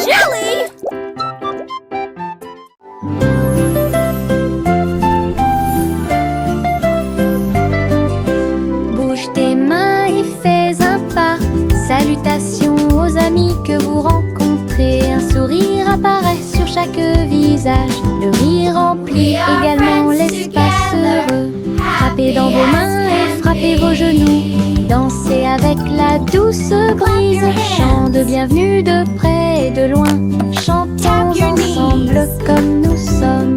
jelly! Bouge tes mains et fais un pas. Salutations aux amis que vous rencontrez. Un sourire apparaît sur chaque visage. Le rire remplit également l'espace heureux. Frappez dans vos mains et frappez vos genoux. Dansez avec la douce brise. Chant de bienvenue de près et de loin. Chantons ensemble comme nous sommes.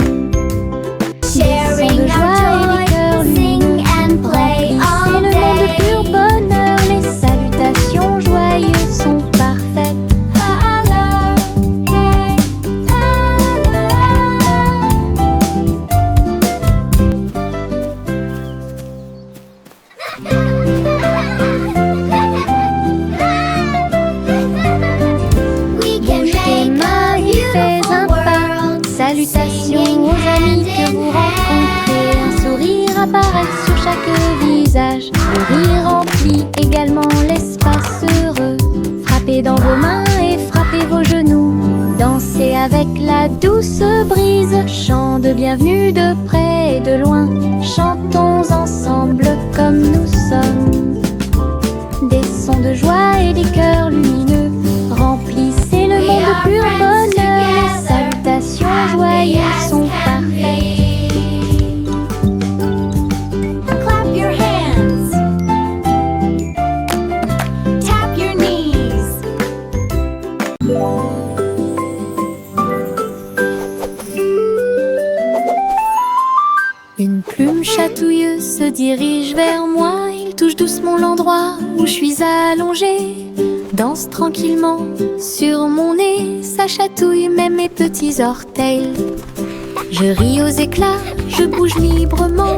Des sons de joie et des cœurs lumineux. Remplissez le monde de pur bonheur. Les salutations joyeuses sont parfaites. Bouge tes mains et fais un pas. Salutations aux amis que vous rencontrez. Un sourire apparaît sur chaque visage. Le rire remplit également l'espace heureux. Frappez dans vos mains et frappez vos genoux. Dansez avec la douce brise. Chant de bienvenue de près et de loin. Chantons ensemble comme nous sommes. Des sons de joie et des cœurs lumineux. Remplissez le monde de pur bonheur. Les salutations joyeuses sont parfaites. Clap your hands. Tap your knees. Une plume chatouilleuse se dirige vers moi. Il touche doucement l'endroit où je suis allongée. Danse tranquillement sur mon nez. Ça chatouille même mes petits orteils. Je ris aux éclats, je bouge librement.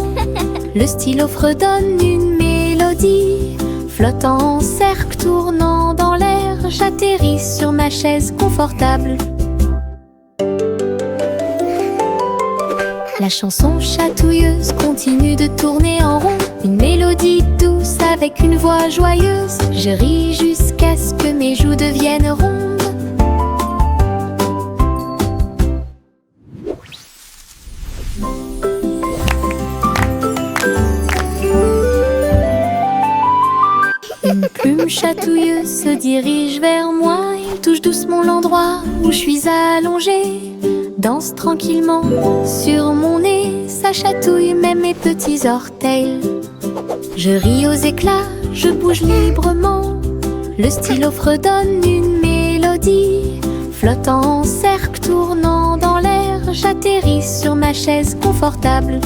Le stylo fredonne une mélodie. Flottant en cercle, tournant dans l'air. J'atterris sur ma chaise confortable. La chanson chatouilleuse continue de tourner en rond. Une mélodie douce avec une voix joyeuse. Je ris jusqu'à ce que mes joues deviennent rondes. Une plume chatouilleuse se dirige vers moi. Il touche doucement l'endroit où je suis allongée. Danse tranquillement sur mon nez. Ça chatouille même mes petits orteils. Je ris aux éclats, je bouge librement. Le stylo fredonne une mélodie. Flottant en cercle, tournant dans l'air. J'atterris sur ma chaise confortable.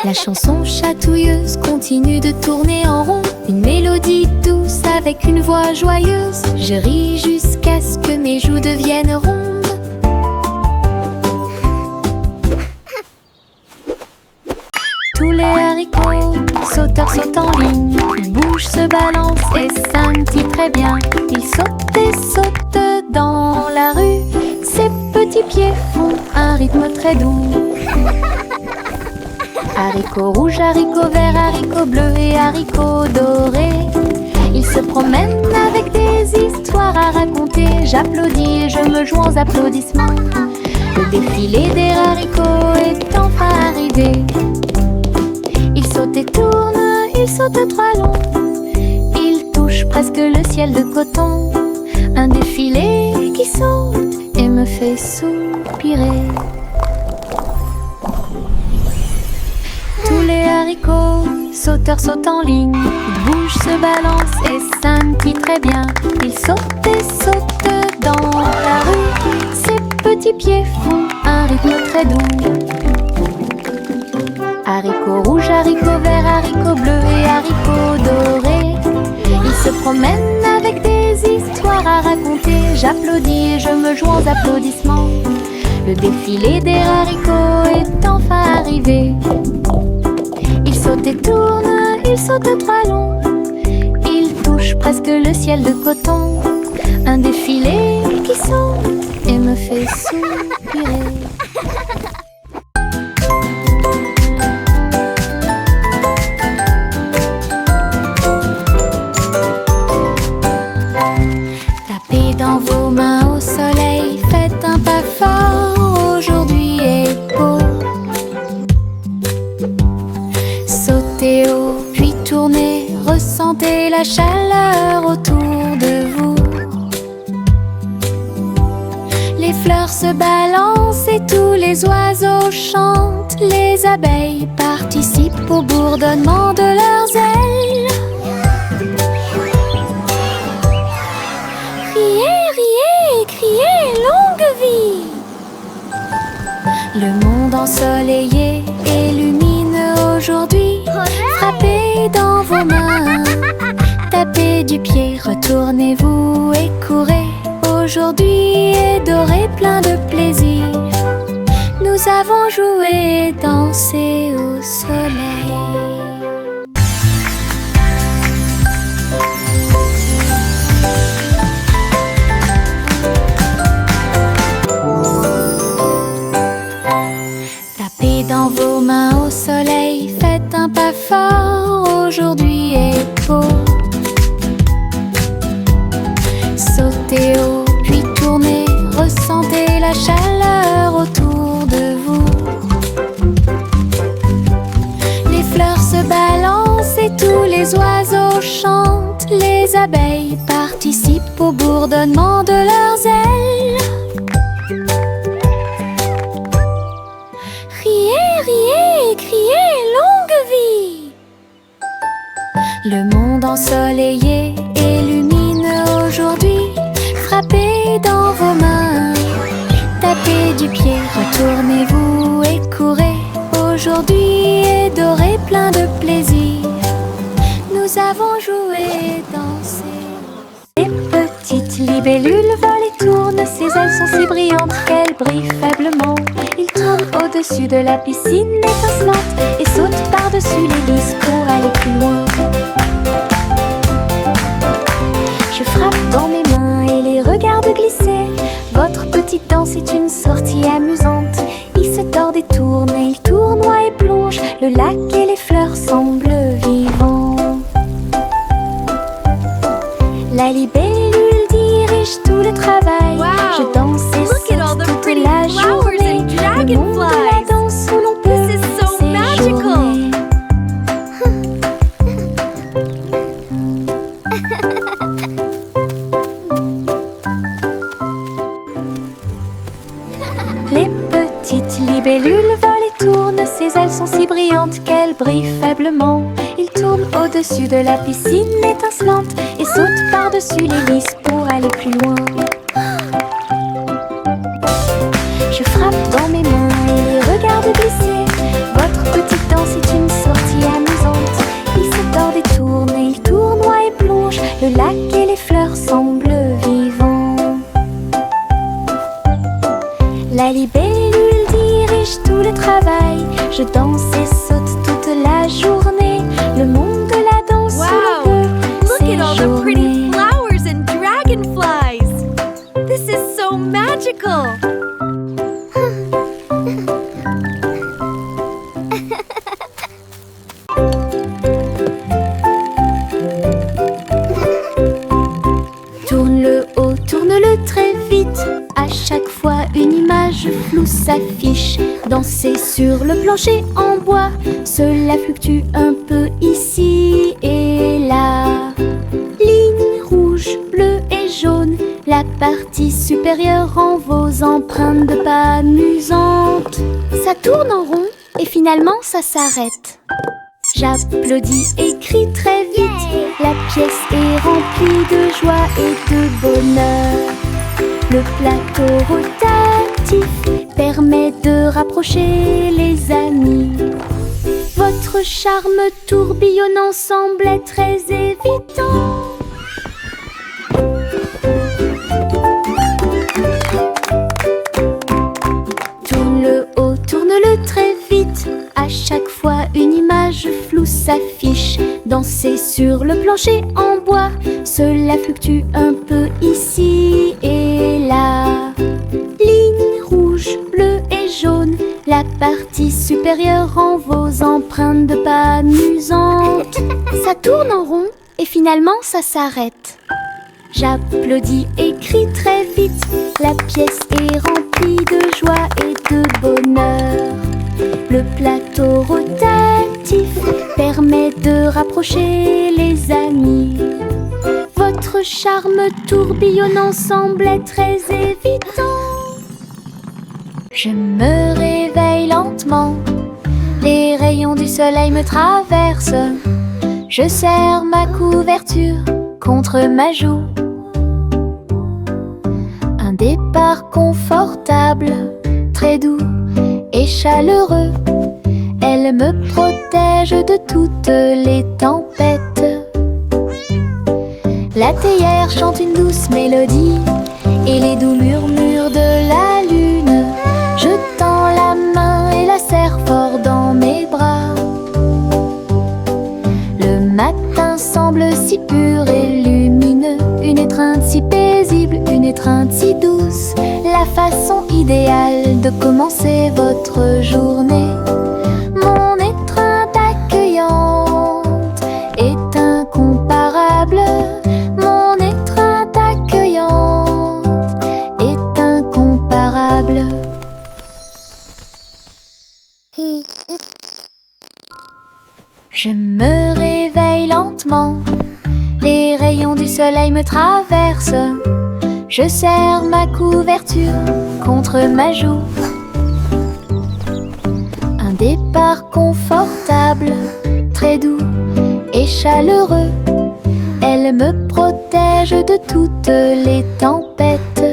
La chanson chatouilleuse continue de tourner en rond. Une mélodie douce avec une voix joyeuse. Je ris jusqu'à ce que mes joues deviennent rondes. Tous les haricots sauteurs sautent en ligne. Ils bougent, se balancent et scintillent très bien. Ils sautent et sautent dans la rue. Ses petits pieds font un rythme très doux. Haricots rouges, haricots verts, haricots bleus et haricots dorés. Ils se promènent avec des histoires à raconter. J'applaudis et je me joins aux applaudissements. Le défilé des haricots est enfin arrivé. Ils sautent et tournent, ils sautent trois longs. Ils touchent presque le ciel de coton. Un défilé qui saute et me fait soupirer. Tous les haricots sauteurs sautent en ligne. Ils bougent, se balancent et scintillent très bien. Ils sautent et sautent dans la rue. Ses petits pieds font un rythme très doux. Haricots rouges, haricots verts, haricots bleus et haricots dorés. Ils se promènent avec des histoires à raconter. J'applaudis et je me joins aux applaudissements. Le défilé des haricots est enfin arrivé. Ils sautent et tournent, ils sautent trois longs. Ils touchent presque le ciel de coton. Un défilé qui saute et me fait soupirer. ressentez la chaleur autour de vous. Les fleurs se balancent et tous les oiseaux chantent. Les abeilles participent au bourdonnement de leurs ailes. Riez, riez, criez, longue vie! Le monde ensoleillé et lumineux aujourd'hui. Frappez dans vos mains, tapez du pied, retournez-vous et courez. Aujourd'hui est doré, plein de plaisir. Nous avons joué et dansé au soleil. Tapez dans vos mains au soleil, faites un pas fort, aujourd'hui est beau. Sautez haut, puis tournez, ressentez la chaleur autour de vous. Les fleurs se balancent et tous les oiseaux chantent. Les abeilles participent au bourdonnement de leurs ailes. Riez, riez, criez, longue vie! Le monde ensoleillé et lumineux aujourd'hui. Frappez dans vos mains, tapez du pied, retournez-vous et courez. Aujourd'hui est doré, plein de plaisir. Nous avons joué et dansé. Les petites libellules volent et tournent, ses ailes sont si brillantes qu'elles brillent faiblement. Ils tournent au-dessus de la piscine étincelante et sautent par-dessus les lisses pour aller plus loin. Je frappe dans mes mains et les regarde glisser. Votre petite danse est une sortie amusante. Il se tord et tourne et il tournoie et plonge. Le lac et les fleurs semblent vivants. La libellule dirige tout le travail. Wow. Je danse et Look at all the saute toute pretty la flowers journée. and Le monde de la dragonflies. danse où l'on peut This is so séjourner. magical. Les petites libellules volent et tournent, ses ailes sont si brillantes qu'elles brillent faiblement. Ils tournent au-dessus de la piscine étincelante et sautent par-dessus les lisses pour aller plus loin. Je frappe dans mes mains et les regarde glisser. Votre petite danse est une sortie amusante. Il se tord et tourne et il tournoie et plonge. Le lac et les fleurs semblent vivants. La libellule dirige tout le travail. Je danse et saute toute la journée. Le monde de la danse où Wow. l'on Look peut at all the pretty séjourner. flowers and dragonflies. This is so magical. Tourne-le haut, tourne-le très vite. À chaque fois une image floue s'affiche. Danser sur le plancher en bois, cela fluctue un peu ici et là. Ligne rouge, bleue et jaune, la partie supérieure en vos empreintes de pas amusantes. Ça tourne en rond et finalement ça s'arrête. J'applaudis et crie très vite. La pièce est remplie de joie et de bonheur. Le plateau rotatif permet de rapprocher les amis. Votre charme tourbillonnant semble très évident. Tourne-le haut, tourne-le très vite. À chaque fois une image floue s'affiche. Danser sur le plancher en bois, cela fluctue un peu ici et là. Ligne rouge, bleue et jaune, la partie supérieure en vos empreintes de pas amusantes. Ça tourne en rond et finalement ça s'arrête. J'applaudis et crie très vite. La pièce est remplie de joie et de bonheur. Le plateau rotatif permet de rapprocher les amis. Votre charme tourbillonnant semblait très évident. Je me réveille lentement, les rayons du soleil me traversent. Je serre ma couverture contre ma joue. Un départ confortable, très doux et chaleureux. Elle me protège de toutes les tempêtes. La théière chante une douce mélodie et les doux murmures de la lune. Je tends la main et la serre fort dans mes bras. Le matin semble si pur et lumineux, une étreinte si paisible, une étreinte si douce. La façon idéale de commencer votre journée. Mon étreinte accueillante est incomparable. Mon étreinte accueillante est incomparable. Je me réveille lentement, les rayons du soleil me traversent. Je serre ma couverture contre ma joue. Un départ confortable, très doux et chaleureux. Elle me protège de toutes les tempêtes.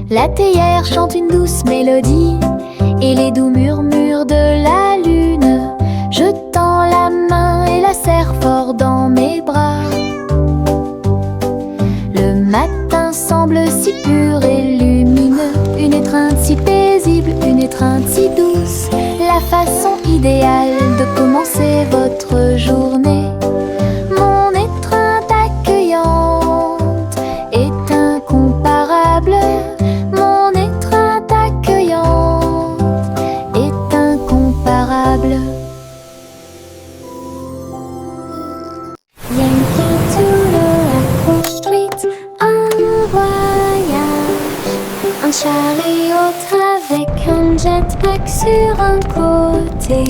La théière chante une douce mélodie et les doux murmures de la lune. Je tends la main et la serre fort dans mes bras. Le matin semble si pur et lumineux, une étreinte si paisible, une étreinte si douce. La façon idéale de commencer votre journée. Mon étreinte accueillante est incomparable. Mon étreinte accueillante est incomparable. Yankee Doodle Apple Street, un voyage, un chariot avec un jetpack sur un côté.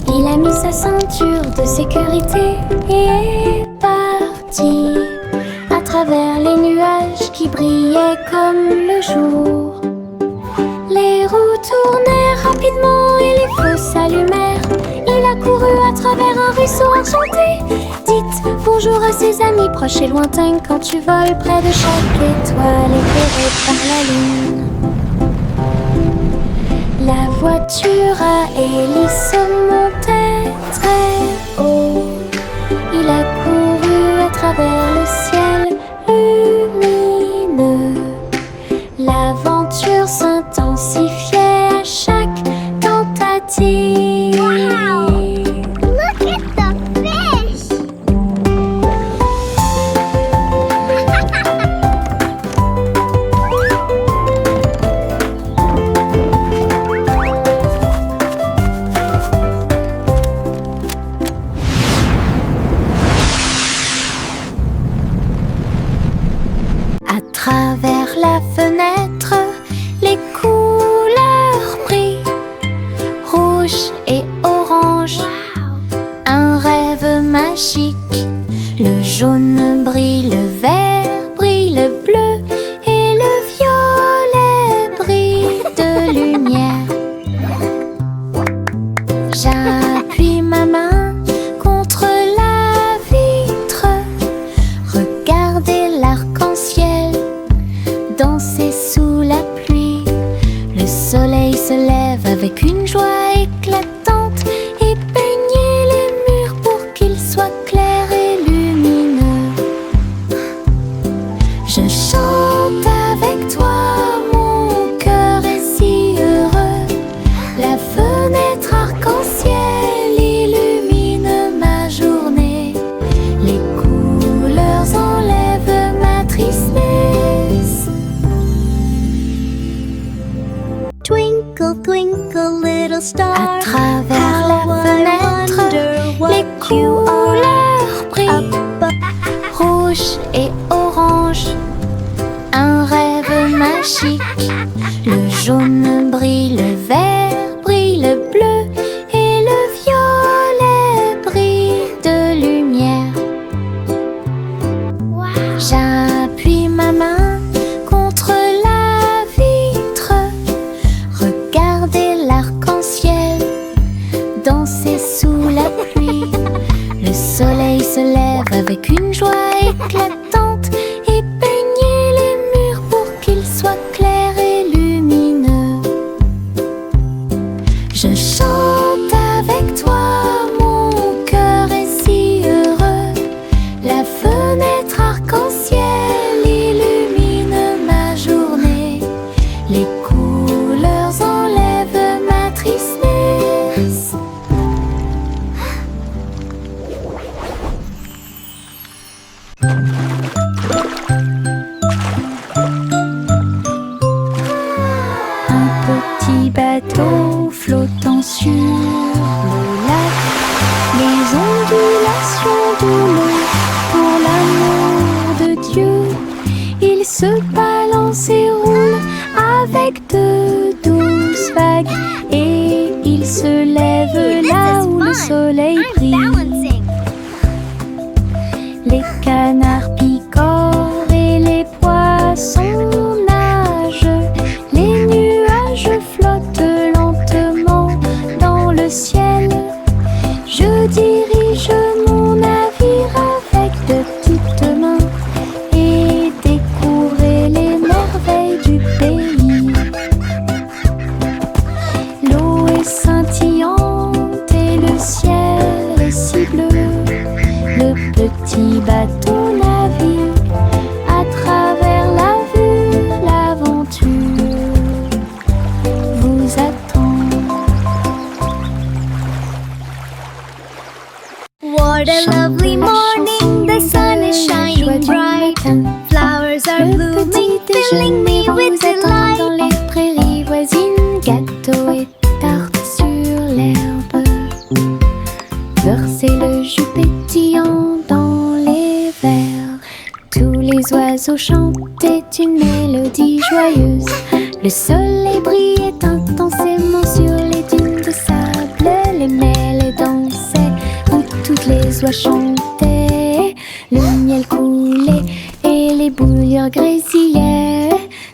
Il a mis sa ceinture de sécurité et est parti à travers les nuages qui brillaient comme le jour. Les roues tournèrent rapidement et les feux s'allumèrent. Il a couru à travers un ruisseau enchanté. Dites bonjour à ses amis proches et lointains quand tu voles près de chaque étoile éclairée par la lune. La voiture à hélice montait très haut. Il a couru à travers le ciel lumineux. L'aventure s'intensifiait à chaque tentative. Wow! Look at the fish! À travers la fenêtre, les couleurs brillent, rouge et orange, un rêve magique. Le jaune brille, le vert brille, le bleu et le violet brillent de lumière. J'appuie ma main contre la vitre, regardez l'arc-en-ciel danser sous la pluie. Le soleil se lève avec une joie éclatante et peignez les murs pour qu'ils soient clairs et lumineux. Je chante avec toi, mon cœur est si heureux. La fenêtre arc-en-ciel illumine ma journée. Les couleurs enlèvent ma tristesse. Twinkle, twinkle, little star. À travers la how I fenêtre, wonder what les couleurs brillent, up rouge et orange, un rêve magique. chic. Le jaune brille, le vert brille, le bleu et le violet brillent de lumière. J'appuie ma main contre la vitre. Regardez l'arc-en-ciel danser sous la pluie. Le soleil se lève avec une joie éclatante et peignez les murs pour qu'ils soient clairs et lumineux. Je chante avec toi, mon cœur est si heureux. La fenêtre arc-en-ciel illumine ma journée. Les couleurs enlèvent ma tristesse. Un petit bateau flottant sur le lac, les ondulations de l'eau pour l'amour de Dieu. Il se balance et roule avec de douces vagues et il se lève là où le soleil brille. Les canards picorent et les poissons nagent. Les nuages flottent lentement dans le ciel. Je dirige mon navire avec de petites mains et découvrez les merveilles du pays. L'eau est scintillante et le ciel est si bleu. Le petit bateau navigue à travers la vue. L'aventure vous attend. What a lovely morning, the sun is shining bright. Flowers are blooming, filling me with delight. Dans les prairies voisines, gâteaux et tartes sur l'herbe. Versez le jus pétillant dans les verres. Tous les oiseaux chantaient une mélodie joyeuse. Le soleil brillait intensément sur les dunes de sable. Les mêlées dansaient où toutes les oies chantaient. Le miel coulait et les bouilloires grésillaient.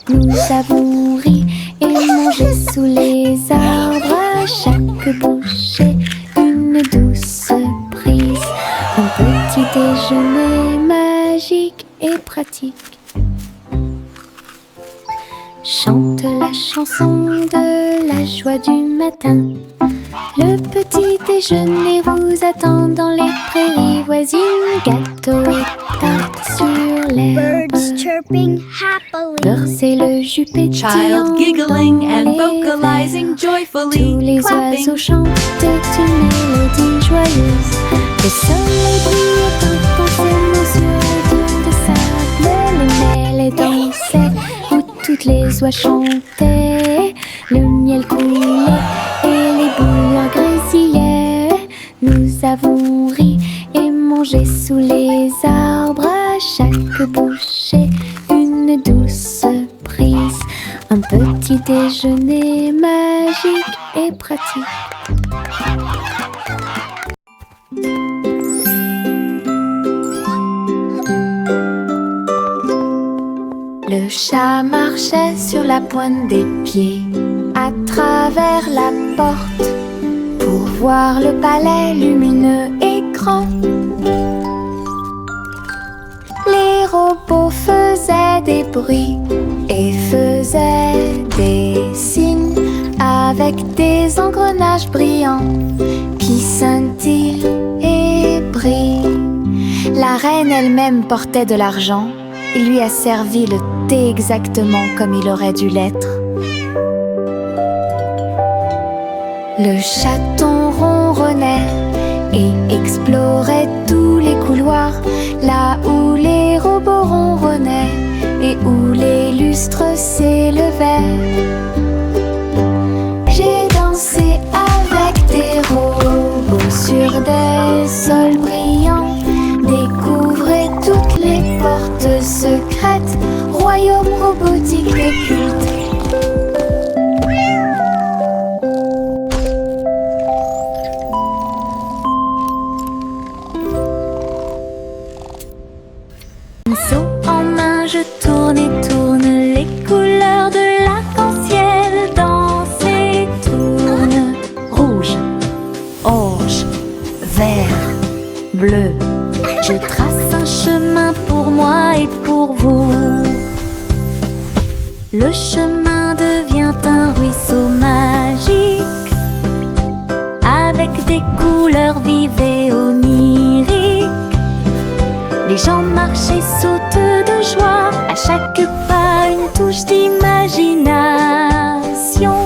Nous avons ri et mangé sous les arbres. À chaque bouchée, une douce prise. Un petit déjeuner magique et pratique. Chante la chanson de la joie du matin. Le petit déjeuner vous attend dans les prairies voisines. Gâteaux et tartes sur l'herbe. Birds chirping happily. Versez le jus pétillant Child giggling dans and les vocalizing verres. joyfully, Tous les clapping. oiseaux chantent une mélodie joyeuse. Le soleil brille intensément sur les dunes de sable. Les mêlées dansaient où toutes les oies chantaient. Le miel coulait et les bouilloires grésillaient. Nous avons ri et mangé sous les arbres. À chaque bouchée, une douce prise. Un petit déjeuner magique et pratique. Le chat marchait sur la pointe des pieds à travers la porte pour voir le palais lumineux et grand. Les robots faisaient des bruits et faisaient des signes avec des engrenages brillants qui scintillent et brillent. La reine elle-même portait de l'argent. Il lui a servi le thé exactement comme il aurait dû l'être. Le chaton ronronnait et explorait tous les couloirs, là où les robots ronronnaient et où les lustres s'élevaient. J'ai dansé avec des robots sur des sols brillants, découvrez toutes les portes secrètes, royaume robotique depuis bleu. Je trace un chemin pour moi et pour vous. Le chemin devient un ruisseau magique, avec des couleurs vives et oniriques. Les gens marchent et sautent de joie, à chaque pas une touche d'imagination.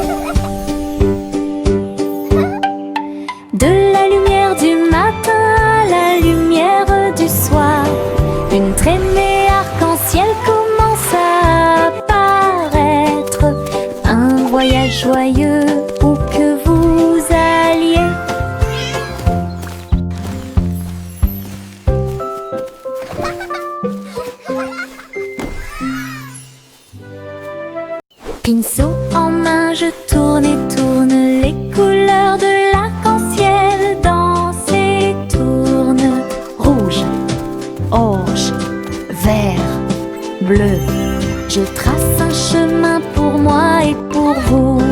De la lumière du matin à la lumière du soir, une traînée arc-en-ciel commence à apparaître. Un voyage joyeux où que vous alliez. Pinceau en main, je tourne et tourne, les couleurs de l'arc-en-ciel dansent et tournent. Rouge, orange, vert, bleu. Je trace un chemin pour moi et pour vous.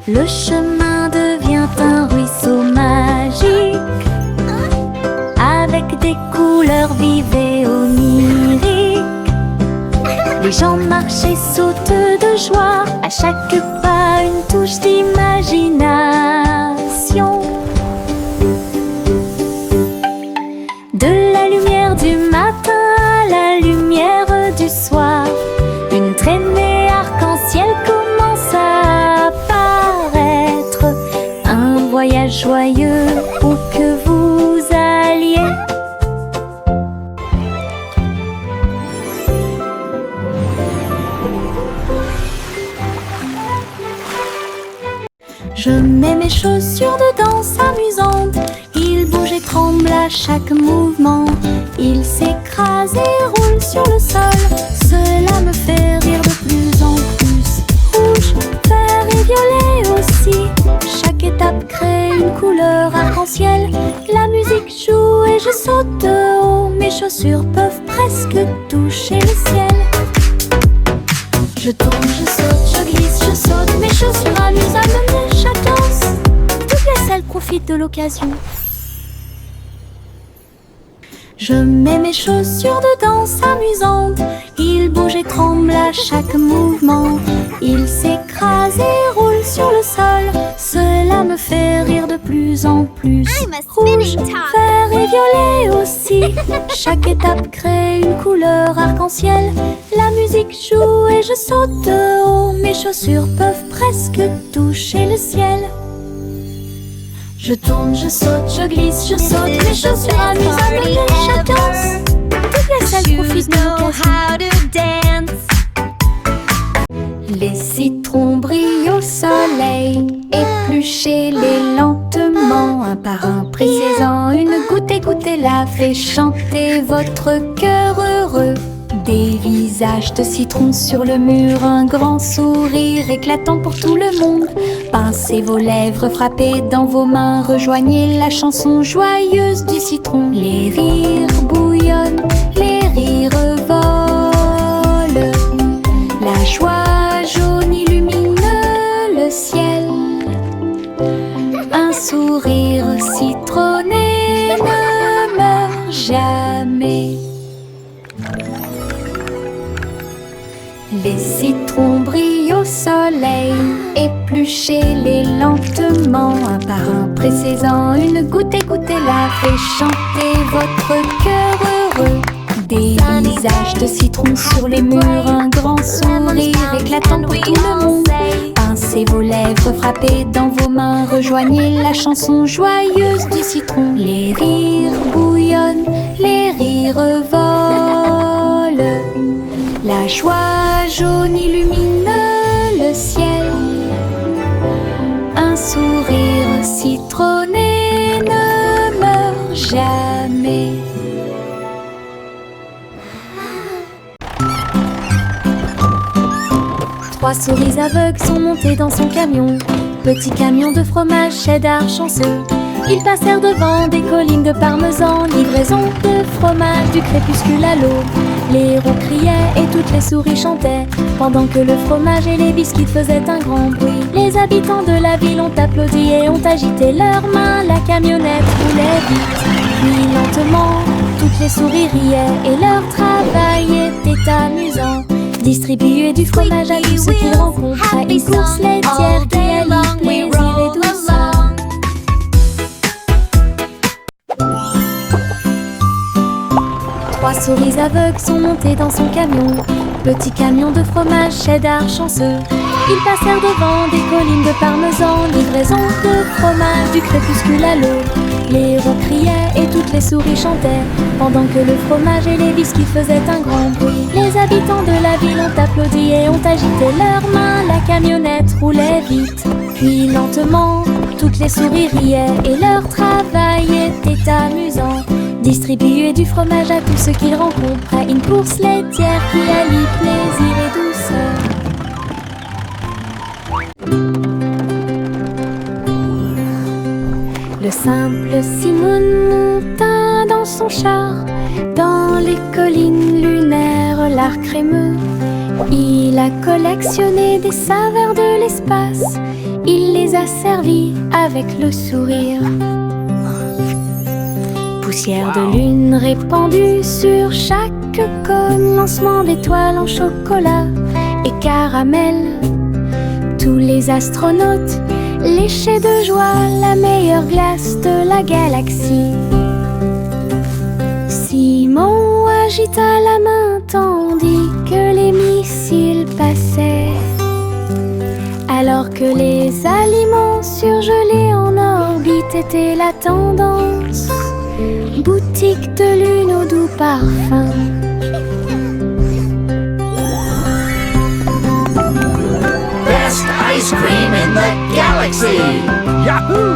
Le chemin devient un ruisseau magique, avec des couleurs vives et oniriques. Les gens marchent et sautent de joie, à chaque pas une touche d'imagination. De la lumière du matin à la lumière du soir, une traînée arc-en-ciel commence à apparaître. Un voyage joyeux où que vous alliez. Je mets mes chaussures de danse amusantes. Ils bougent et tremblent à chaque mouvement. Ils s'écrasent et roulent sur le sol. Cela me fait rire de plus en plus. Rouge, vert et violet aussi. Chaque étape crée une couleur arc-en-ciel. La musique joue et je saute de haut. Mes chaussures peuvent presque toucher le ciel. Je tourne, je saute, je glisse, je saute. Mes chaussures amusent à mener chaque danse. Toutes les selles profitent de l'occasion. Je mets mes chaussures de danse amusantes. Ils bougent et tremblent à chaque mouvement. Ils s'écrasent et roulent sur le sol. Cela me fait rire de plus en plus. Rouge, vert et violet aussi. Chaque étape crée une couleur arc-en-ciel. La musique joue et je saute de haut. Mes chaussures peuvent presque toucher le ciel. Je tourne, je saute, je glisse, je saute. Mes chaussures amusent à mener chaque danse. Toutes les selles profitent de l'occasion. Les citrons brillent au soleil. Épluchez-les lentement, un par un. Pressez-en une goutte et goûtez-la. Fait chanter votre cœur heureux. Des visages de citron sur le mur, un grand sourire éclatant pour tout le monde. Pincez vos lèvres, frappez dans vos mains, rejoignez la chanson joyeuse du citron. Les rires bouillonnent, les rires volent. La joie jaune illumine le ciel. Un sourire citronné ne meurt jamais. Les citrons brillent au soleil. Épluchez-les lentement, un par un. Pressez-en une goutte et goûtez-la. Fait chanter votre cœur heureux. Des visages de citron sur les murs, un grand sourire éclatant pour tout le monde. Pincez vos lèvres, frappez dans vos mains, rejoignez la chanson joyeuse du citron. Les rires bouillonnent, les rires volent. La joie jaune illumine le ciel. Un sourire citronné ne meurt jamais. Trois souris aveugles sont montées dans son camion. Petit camion de fromage cheddar chanceux. Ils passèrent devant des collines de parmesan. Livraison de fromage du crépuscule à l'aube. Les héros criaient et toutes les souris chantaient, pendant que le fromage et les biscuits faisaient un grand bruit. Les habitants de la ville ont applaudi et ont agité leurs mains. La camionnette roulait vite, puis lentement. Toutes les souris riaient et leur travail était amusant. Distribuer du fromage à tous ceux qu'ils rencontraient, une course laitière qui allie plaisir et douceur. Trois souris aveugles sont montées dans son camion, petit camion de fromage cheddar chanceux. Ils passèrent devant des collines de parmesan, livraison de fromage du crépuscule à l'aube. Les héros criaient et toutes les souris chantaient, pendant que le fromage et les biscuits faisaient un grand bruit. Les habitants de la ville ont applaudi et ont agité leurs mains. La camionnette roulait vite, puis lentement. Toutes les souris riaient et leur travail était amusant. Distribuer du fromage à tous ceux qu'ils rencontraient, une course laitière qui allie plaisir et douceur. Le simple Simon monta dans son char, dans les collines lunaires, l'art crémeux. Il a collectionné des saveurs de l'espace, il les a servis avec le sourire. Poussière de lune répandue sur chaque cône, lancement d'étoiles en chocolat et caramel. Tous les astronautes léchaient de joie la meilleure glace de la galaxie. Simon agita la main tandis que les missiles passaient, alors que les aliments surgelés en orbite étaient la tendance. Boutique de lune au doux parfum. Best ice cream in the galaxy! Yahoo!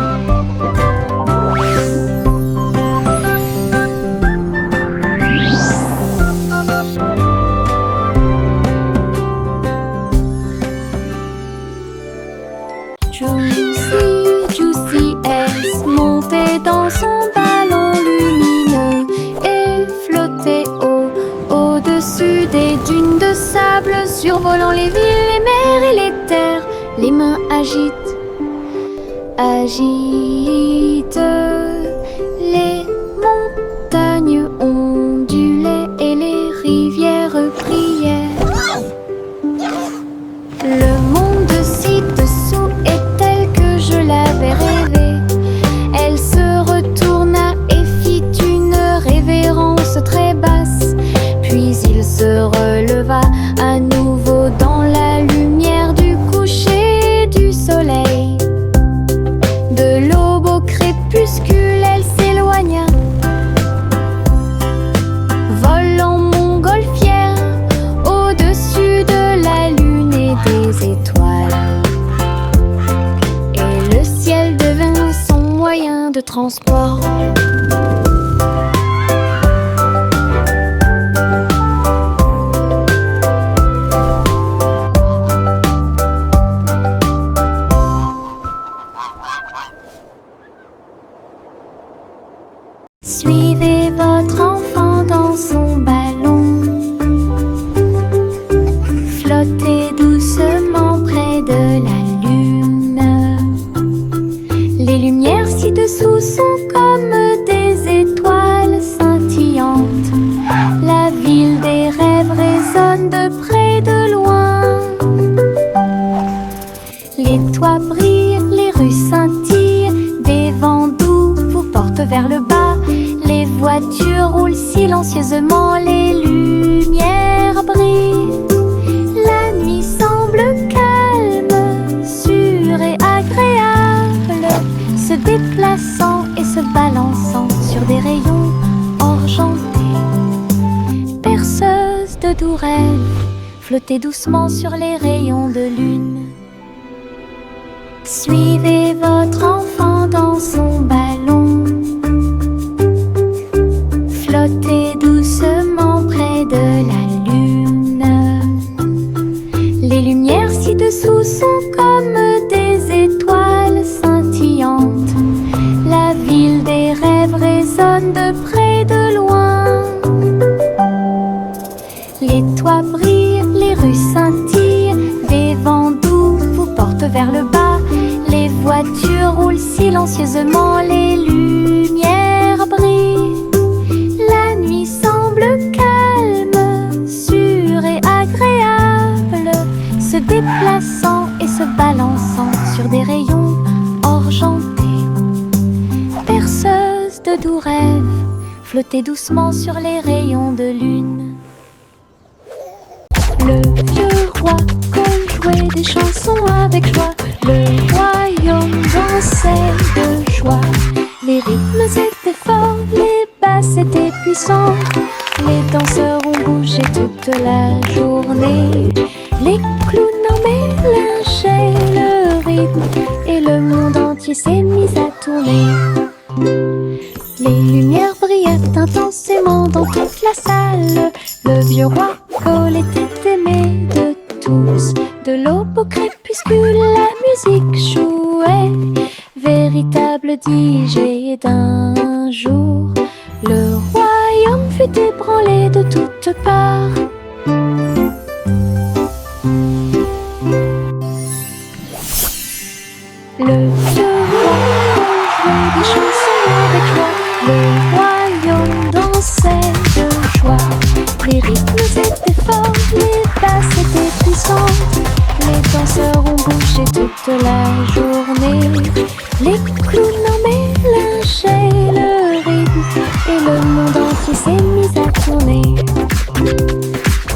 Juicy S montait dans son ballon lumineux et flottait au-dessus des dunes de sable, survolant les villes, les mers et les terres. Les mains agitent les montagnes ondulaient et les rivières priaient. Le monde ci-dessous est tel que je l'avais rêvé. Elle se retourna et fit une révérence très basse. Puis il se releva à nouveau dans la lumière du coucher du soleil. De l'aube au crépuscule, elle s'éloigna, volant montgolfière au-dessus de la lune et des étoiles. Et le ciel devint son moyen de transport. Suivez votre enfant dans son ballon, flottez doucement près de la lune. Les lumières ci-dessous sont comme des étoiles scintillantes. La ville des rêves résonne de près, de loin. Les toits brillent, les rues scintillent, des vents doux vous portent vers le bas. Les voitures roulent silencieusement, les lumières brillent. La nuit semble calme, sûre et agréable, se déplaçant et se balançant sur des rayons argentés. Perceuse de doux rêves, flottez doucement sur les rayons de lune. Suivez votre enfant dans son ballon, flottez doucement près de la lune. Les lumières ci-dessous sont comme des étoiles scintillantes. La ville des rêves résonne de près, de loin. joie brille, les rues scintillent, des vents doux vous portent vers le bas. Les voitures roulent silencieusement, les lumières brillent. La nuit semble calme, sûre et agréable, se déplaçant et se balançant sur des rayons argentés. Berceuse de doux rêves, flotter doucement sur les rayons de lune. Le vieux roi Cole jouait des chansons avec joie. Le royaume dansait de joie. Les rythmes étaient forts, les basses étaient puissantes. Les danseurs ont bougé toute la journée. Les clowns en mélangeaient le rythme et le monde entier s'est mis à tourner. Les lumières brillaient intensément dans toute la salle. Le vieux roi Cole était aimé de tous. De l'aube au crépuscule, la musique jouait. Véritable DJ d'un jour, le royaume fut ébranlé de toutes parts. Le vieux roi jouait des chansons avec joie. Le royaume dansait de joie. Les rythmes étaient forts, les basses étaient puissantes. Les danseurs ont bougé toute la journée. Les clowns en mélangeaient le rythme et le monde entier s'est mis à tourner.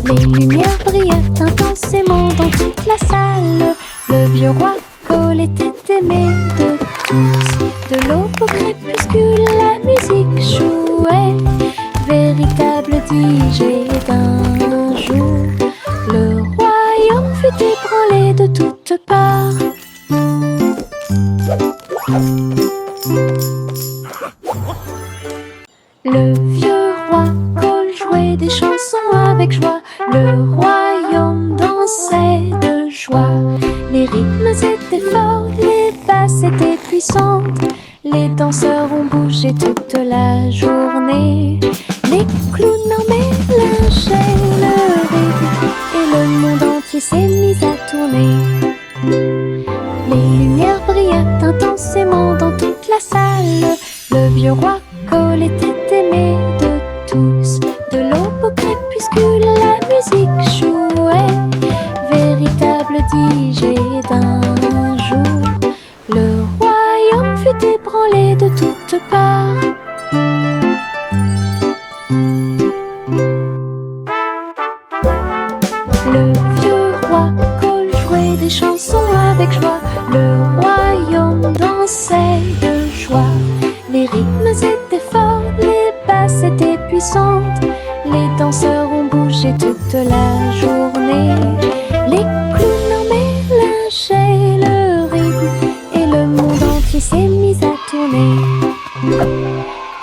Les lumières brillaient intensément dans toute la salle. Le vieux roi Cole était aimé de tous. De l'aube au crépuscule, la musique jouait. Véritable DJ d'un jour, le royaume fut ébranlé de toutes parts. Le vieux roi Cole jouait des chansons avec joie. Le royaume dansait de joie. Les rythmes étaient forts, les basses étaient puissantes. Les danseurs ont bougé toute la journée. Les clowns en mélangeaient le rythme et le monde entier s'est mis à tourner. Les lumières brillaient intensément dans toute la salle. Le vieux roi Cole était aimé de tous. De l'aube au crépuscule, la musique jouait. Véritable DJ d'un jour, le royaume fut ébranlé de toutes parts. Le vieux roi Cole jouait des chansons avec joie. Le royaume dansait de joie. Les rythmes étaient forts, les basses étaient puissantes. Les danseurs ont bougé toute la journée. Les clowns en mélangeaient le rythme et le monde entier s'est mis à tourner.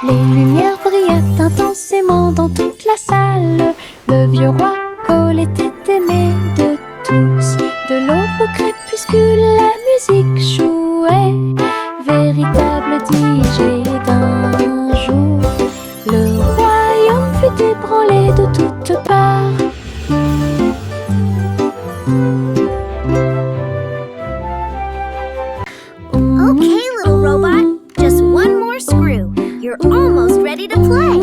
Les lumières brillaient intensément dans toute la salle. Le vieux roi Cole était aimé de tous. De l'aube au crépuscule, la musique jouait. Véritable DJ d'un jour, le royaume fut ébranlé de toutes parts. Okay, little robot, just one more screw. You're almost ready to play.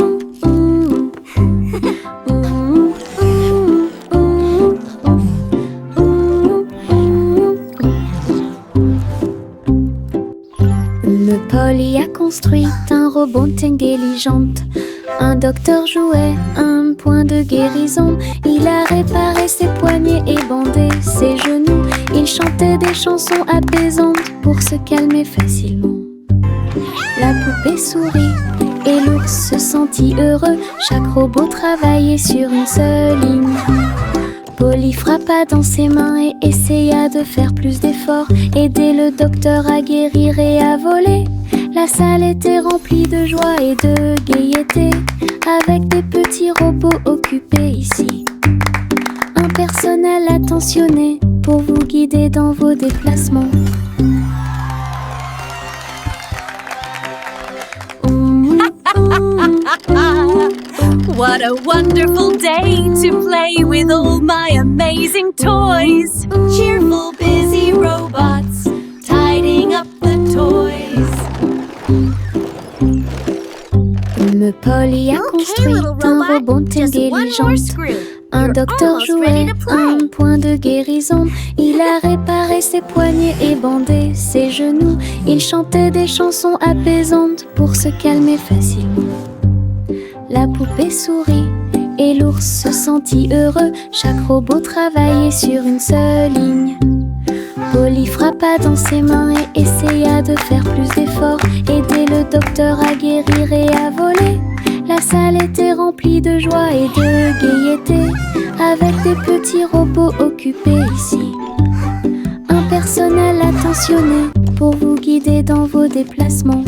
Polly a construit un robot intelligente. Un docteur jouait un point de guérison. Il a réparé ses poignets et bandé ses genoux. Il chantait des chansons apaisantes pour se calmer facilement. La poupée sourit et l'ours se sentit heureux. Chaque robot travaillait sur une seule ligne. Polly frappa dans ses mains et essaya de faire plus d'efforts. Aider le docteur à guérir et à voler. La salle était remplie de joie et de gaieté, avec des petits robots occupés ici. Un personnel attentionné pour vous guider dans vos déplacements. What a wonderful day to play with all my amazing toys. Cheerful, busy robots tidying up the toys. Polly a construit un robot intelligent. Un docteur jouet, un point de guérison. Il a réparé ses poignets et bandé ses genoux. Il chantait des chansons apaisantes pour se calmer facilement. La poupée sourit et l'ours se sentit heureux. Chaque robot travaillait sur une seule ligne. Polly frappa dans ses mains et essaya de faire plus d'efforts. Aider le docteur à guérir et à voler. La salle était remplie de joie et de gaieté, avec des petits robots occupés ici. Un personnel attentionné pour vous guider dans vos déplacements.